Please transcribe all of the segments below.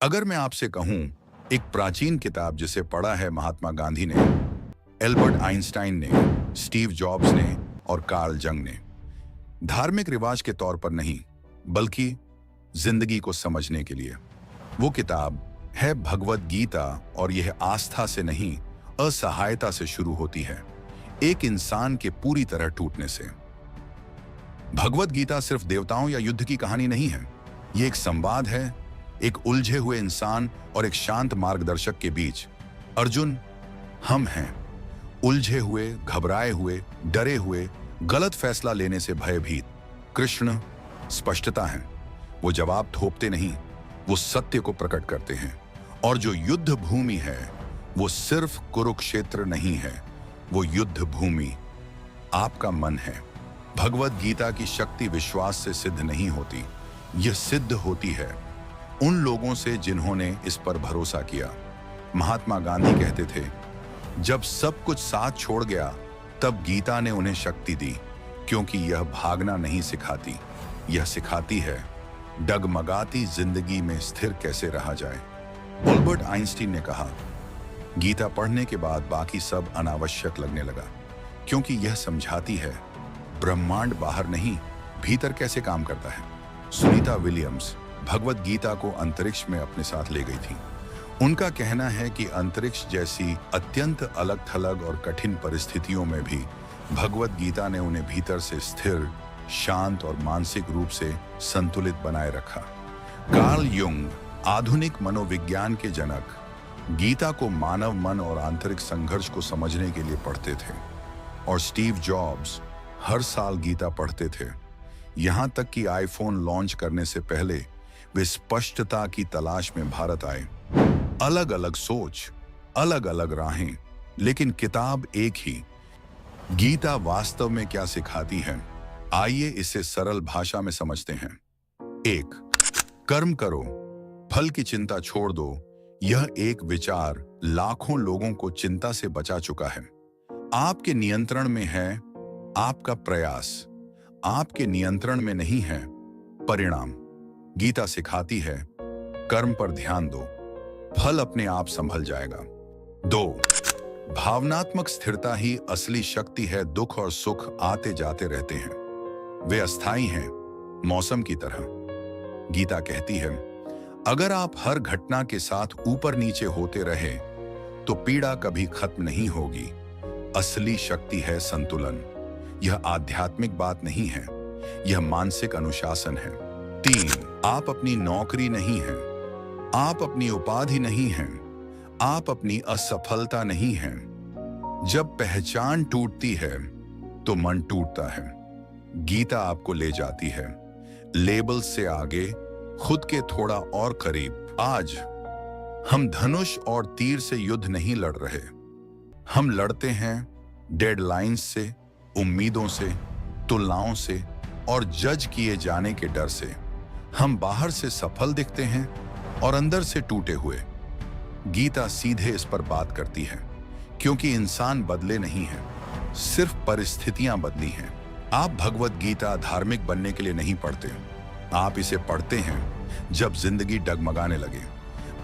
अगर मैं आपसे कहूं, एक प्राचीन किताब जिसे पढ़ा है महात्मा गांधी ने, एल्बर्ट आइंस्टाइन ने, स्टीव जॉब्स ने और कार्ल जंग ने, धार्मिक रिवाज के तौर पर नहीं बल्कि जिंदगी को समझने के लिए, वो किताब है भगवद गीता। और यह आस्था से नहीं, असहायता से शुरू होती है, एक इंसान के पूरी तरह टूटने से। भगवद गीता सिर्फ देवताओं या युद्ध की कहानी नहीं है, यह एक संवाद है, एक उलझे हुए इंसान और एक शांत मार्गदर्शक के बीच। अर्जुन हम हैं, उलझे हुए, घबराए हुए, डरे हुए, गलत फैसला लेने से भयभीत। कृष्ण स्पष्टता है, वो जवाब थोपते नहीं, वो सत्य को प्रकट करते हैं। और जो युद्ध भूमि है वो सिर्फ कुरुक्षेत्र नहीं है, वो युद्ध भूमि आपका मन है। भगवद गीता की शक्ति विश्वास से सिद्ध नहीं होती, यह सिद्ध होती है उन लोगों से जिन्होंने इस पर भरोसा किया। महात्मा गांधी कहते थे, जब सब कुछ साथ छोड़ गया तब गीता ने उन्हें शक्ति दी, क्योंकि यह भागना नहीं सिखाती, यह सिखाती है डगमगाती जिंदगी में स्थिर कैसे रहा जाए। एल्बर्ट आइंस्टीन ने कहा, गीता पढ़ने के बाद बाकी सब अनावश्यक लगने लगा, क्योंकि यह समझाती है ब्रह्मांड बाहर नहीं भीतर कैसे काम करता है। सुनीता विलियम्स भगवद गीता को अंतरिक्ष में अपने साथ ले गई थी। उनका कहना है कि अंतरिक्ष जैसी अत्यंत अलग थलग और कठिन परिस्थितियों में भी भगवद गीता ने उन्हें भीतर से स्थिर, शांत और मानसिक रूप से संतुलित बनाए रखा। कार्ल युंग, आधुनिक मनोविज्ञान के जनक, गीता को मानव मन और आंतरिक संघर्ष को समझने के लिए पढ़ते थे। और स्टीव जॉब्स हर साल गीता पढ़ते थे, यहां तक कि आईफोन लॉन्च करने से पहले वे स्पष्टता की तलाश में भारत आए। अलग अलग सोच, अलग अलग राहें, लेकिन किताब एक ही। गीता वास्तव में क्या सिखाती है, आइए इसे सरल भाषा में समझते हैं। 1. कर्म करो, फल की चिंता छोड़ दो। यह एक विचार लाखों लोगों को चिंता से बचा चुका है। आपके नियंत्रण में है आपका प्रयास, आपके नियंत्रण में नहीं है परिणाम। गीता सिखाती है कर्म पर ध्यान दो, फल अपने आप संभल जाएगा। 2. भावनात्मक स्थिरता ही असली शक्ति है। दुख और सुख आते जाते रहते हैं, वे अस्थायी हैं, मौसम की तरह। गीता कहती है, अगर आप हर घटना के साथ ऊपर नीचे होते रहे तो पीड़ा कभी खत्म नहीं होगी। असली शक्ति है संतुलन। यह आध्यात्मिक बात नहीं है, यह मानसिक अनुशासन है। 3. आप अपनी नौकरी नहीं हैं, आप अपनी उपाधि नहीं हैं, आप अपनी असफलता नहीं हैं। जब पहचान टूटती है तो मन टूटता है। गीता आपको ले जाती है लेबल से आगे, खुद के थोड़ा और करीब। आज हम धनुष और तीर से युद्ध नहीं लड़ रहे, हम लड़ते हैं डेडलाइंस से, उम्मीदों से, तुलनाओं से और जज किए जाने के डर से। हम बाहर से सफल दिखते हैं और अंदर से टूटे हुए। गीता सीधे इस पर बात करती है, क्योंकि इंसान बदले नहीं हैं, सिर्फ परिस्थितियां बदली हैं। आप भगवद गीता धार्मिक बनने के लिए नहीं पढ़ते, आप इसे पढ़ते हैं जब जिंदगी डगमगाने लगे।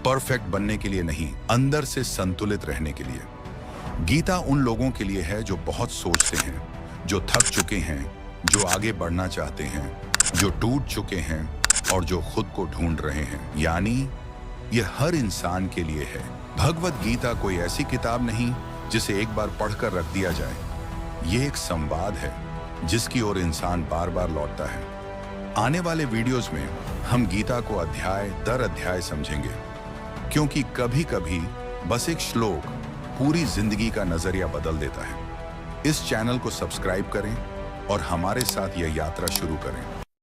परफेक्ट बनने के लिए नहीं, अंदर से संतुलित रहने के लिए। गीता उन लोगों के लिए है जो बहुत सोचते हैं, जो थक चुके हैं, जो आगे बढ़ना चाहते हैं, जो टूट चुके हैं और जो खुद को ढूंढ रहे हैं। यानी यह हर इंसान के लिए है। भगवद गीता कोई ऐसी किताब नहीं जिसे एक बार पढ़कर रख दिया जाए। यह एक संवाद है जिसकी ओर इंसान बार बार लौटता है। आने वाले वीडियोस में हम गीता को अध्याय दर अध्याय समझेंगे, क्योंकि कभी कभी बस एक श्लोक पूरी जिंदगी का नजरिया बदल देता है। इस चैनल को सब्सक्राइब करें और हमारे साथ यह यात्रा शुरू करें।